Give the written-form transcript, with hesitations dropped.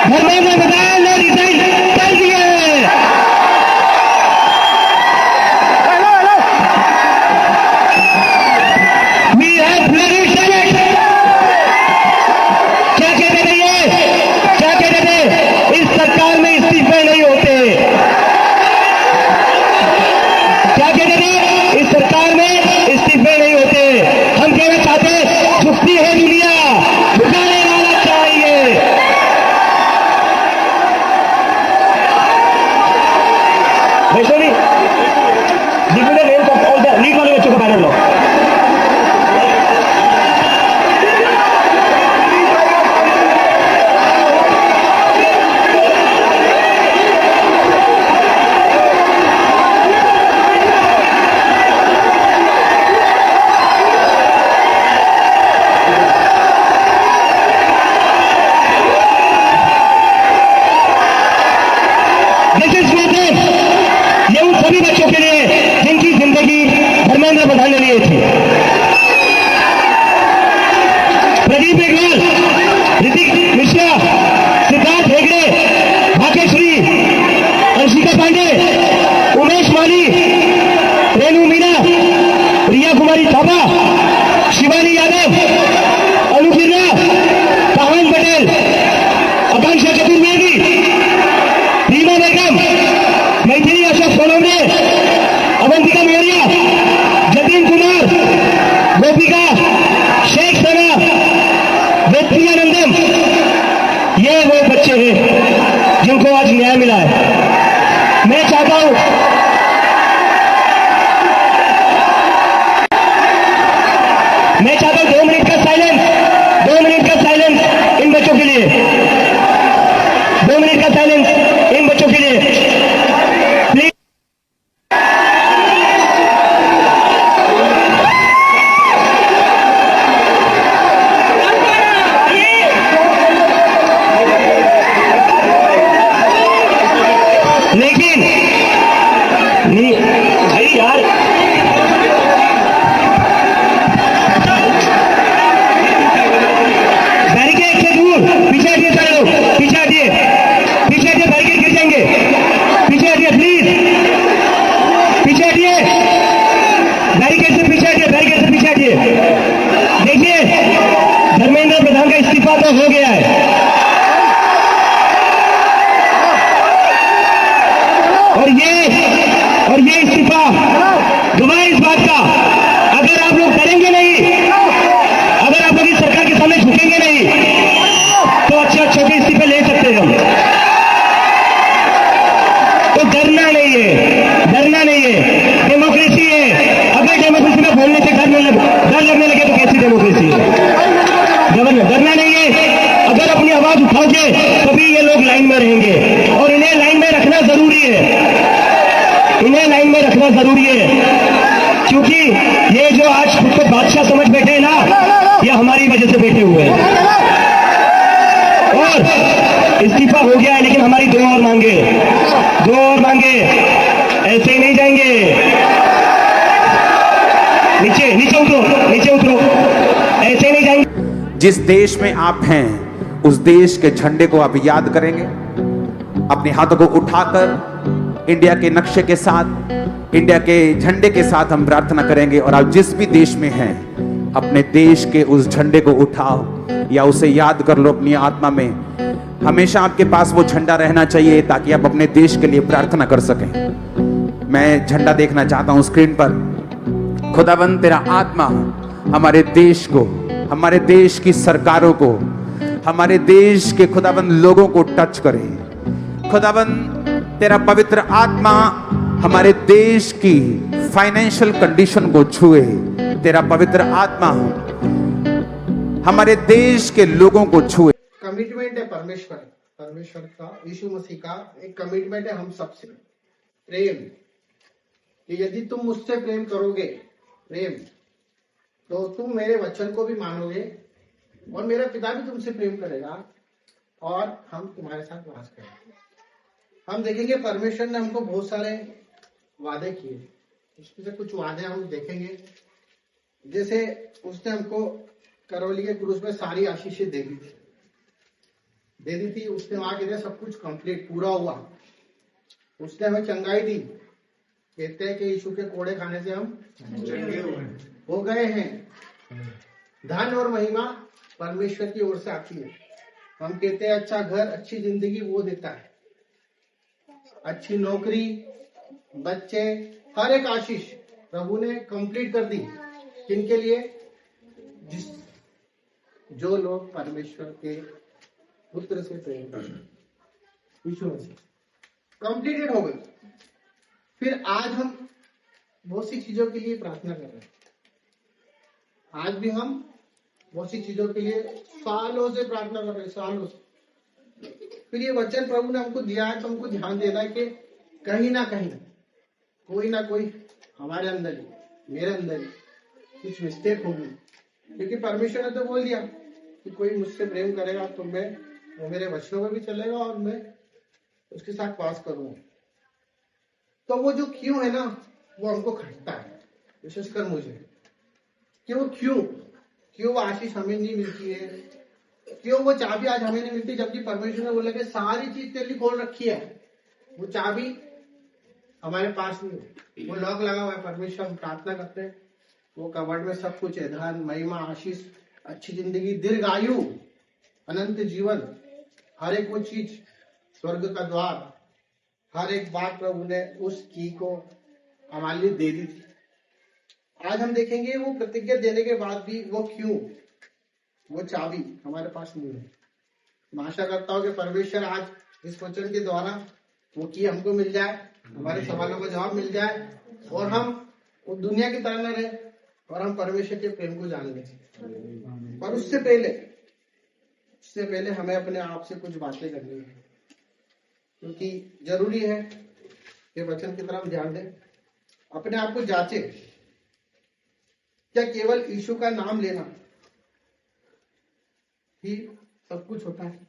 धर्मेंद्र प्रधान ने रिजाइन कर दिया है। We have flourished in it. क्या कहते थे ये? क्या कहते थे? इस सरकार में इस्तीफे नहीं होते। क्या कहते थे? इस सरकार में इस्तीफे नहीं होते। हम कहना चाहते झुकती है दुनिया, झुकाने वाला चाहिए। Vaishnavi Digvijay names of all the lead वाले बच्चों को पैनल लो। ये उन सभी बच्चों के लिए जिनकी जिंदगी धर्मेंद्र प्रधान ने लिए थी। प्रदीप मेघवाल, ऋतिक मिश्रा, सिद्धार्थ हेगड़े, भाग्यश्री, अंशिका पांडे, उमेश माली, रेणु मीना, रिया कुमारी थापा, शिवानी यादव, अनु बिर्ला, पावन पटेल, आकांक्षा चतुर्वेदी, रीमा बेगम, मैथिली अशोक सोनवणे, अवंतिका मौर्य, जतिन कुमार, गोपिका, शेख सना, वेत्रियानंदम, ये वो बच्चे हैं जिनको आज न्याय मिला है। मैं चाहता हूं मैं चाहता हूं 2 मिनट का साइलेंस, 2 मिनट का साइलेंस इन बच्चों के लिए, 2 मिनट का साइलेंस इन बच्चों के लिए प्लीज। लेकिन भाई यार, बैरिकेड से दूर पीछे हटिए सारे लोग, पीछे हटिए, पीछे हटिए, बैरिकेड गिर जाएंगे, पीछे हटिए प्लीज, पीछे हटिए, बैरिकेड से पीछे हटिए, बैरिकेड से पीछे हटिए। देखिए धर्मेंद्र प्रधान का इस्तीफा तो हो गया है और ये इस्तीफा गवाह इस बात का, अगर आप लोग करेंगे नहीं, अगर आप लोग इस सरकार के सामने झुकेंगे नहीं, तो अच्छे के इस्तीफे ले सकते हैं हम। तो डरना नहीं है, डरना नहीं है, डेमोक्रेसी है। अगर डेमोक्रेसी में बोलने से डर लगने लगे तो कैसी डेमोक्रेसी है? डरना नहीं है। अगर अपनी आवाज उठाओगे तभी ये लोग लाइन में रहेंगे, और इन्हें लाइन में रखना जरूरी है, इन्हें लाइन में रखना जरूरी है, क्योंकि ये जो आज खुद को बादशाह समझ बैठे हैं ना, ये हमारी वजह से बैठे हुए हैं। और इस्तीफा हो गया है, लेकिन हमारी 2 और मांगे, 2 और मांगे, ऐसे ही नहीं जाएंगे। नीचे नीचे उतरो, नीचे उतरो, ऐसे ही नहीं जाएंगे। जिस देश में आप हैं उस देश के झंडे को आप याद करेंगे, अपने हाथों को उठाकर इंडिया के नक्शे के साथ, इंडिया के झंडे के साथ हम प्रार्थना करेंगे। और आप जिस भी देश में हैं अपने देश के उस झंडे को उठाओ या उसे याद कर लो अपनी आत्मा में। हमेशा आपके पास वो झंडा रहना चाहिए ताकि आप अपने देश के लिए प्रार्थना कर सकें। मैं झंडा देखना चाहता हूं स्क्रीन पर। खुदावंद तेरा आत्मा हमारे देश को, हमारे देश की सरकारों को, हमारे देश के खुदावंद लोगों को टच करे। खुदावंद तेरा पवित्र आत्मा हमारे देश की फाइनेंशियल कंडीशन को छुए। तेरा पवित्र आत्मा हमारे देश के लोगों को छुए। कमिटमेंट है परमेश्वर का, यीशु मसीह का एक कमिटमेंट है हम सबसे, प्रेम। कि यदि तुम मुझसे प्रेम करोगे, प्रेम, तो तुम मेरे वचन को भी मानोगे और मेरा पिता भी तुमसे प्रेम करेगा और हम तुम्हारे साथ वास करेंगे। हम देखेंगे परमेश्वर ने हमको बहुत सारे वादे किए, उसमें से कुछ वादे हम देखेंगे। जैसे उसने हमको करौली के क्रूस में सारी आशीषें दे दी थी, दे दी थी, उसने वहां कहते सब कुछ कंप्लीट पूरा हुआ, उसने हमें चंगाई दी। कहते हैं कि यीशु के कोड़े खाने से हम हो गए हैं। धन और महिमा परमेश्वर की ओर से आती है। हम कहते हैं अच्छा घर, अच्छी जिंदगी वो देता है, अच्छी नौकरी, बच्चे, हर एक आशीष प्रभु ने कंप्लीट कर दी। किनके लिए? जो लोग परमेश्वर के पुत्र से प्रेम करते हैं, यीशु मसीह, कंप्लीटेड हो गई। फिर आज हम बहुत सी चीजों के लिए प्रार्थना कर रहे हैं। आज भी हम बहुत सी चीजों के लिए सालों से प्रार्थना कर रहे हैं, सालों से। फिर ये वचन प्रभु ने हमको दिया है, तो हमको ध्यान देना है कि कहीं ना कोई हमारे अंदर ही, मेरे अंदर ही कुछ मिस्टेक होगी। क्योंकि परमेश्वर ने तो बोल दिया कि कोई मुझसे प्रेम करेगा तो वो मेरे वचनों में भी चलेगा और मैं उसके साथ वास करूंगा। तो वो जो क्यों है ना, वो हमको खटता है, विशेषकर मुझे। क्यों वो आशीष हमें नहीं मिलती है, क्यों वो चाबी आज हमें नहीं मिलती, जबकि परमेश्वर ने बोला कि सारी चीज तेरे लिए खोल रखी है, वो चाबी हमारे पास नहीं, वो लॉक लगा हुआ है। परमेश्वर हम प्रार्थना करते हैं, वो कवर्ड में सब कुछ है, धन, महिमा, आशीष, अच्छी जिंदगी, दीर्घ आयु, अनंत जीवन, हर एक वो चीज, स्वर्ग का द्वार, हर एक बात प्रभु ने उस की को हमारे लिए दे दी थी। आज हम देखेंगे वो प्रतिज्ञा देने के बाद भी वो चाबी हमारे पास नहीं है। मैं आशा करता हूँ कि परमेश्वर आज इस वचन के द्वारा वो की हमको मिल जाए, हमारे सवालों का जवाब मिल जाए, और हम वो दुनिया की तरह न रहे और हम परमेश्वर के प्रेम को जान लें। पर उससे पहले हमें अपने आप से कुछ बातें करनी है, क्योंकि जरूरी है कि वचन की तरफ ध्यान दें, अपने आप को जांचे। क्या केवल यीशु का नाम लेना ही सब कुछ होता है?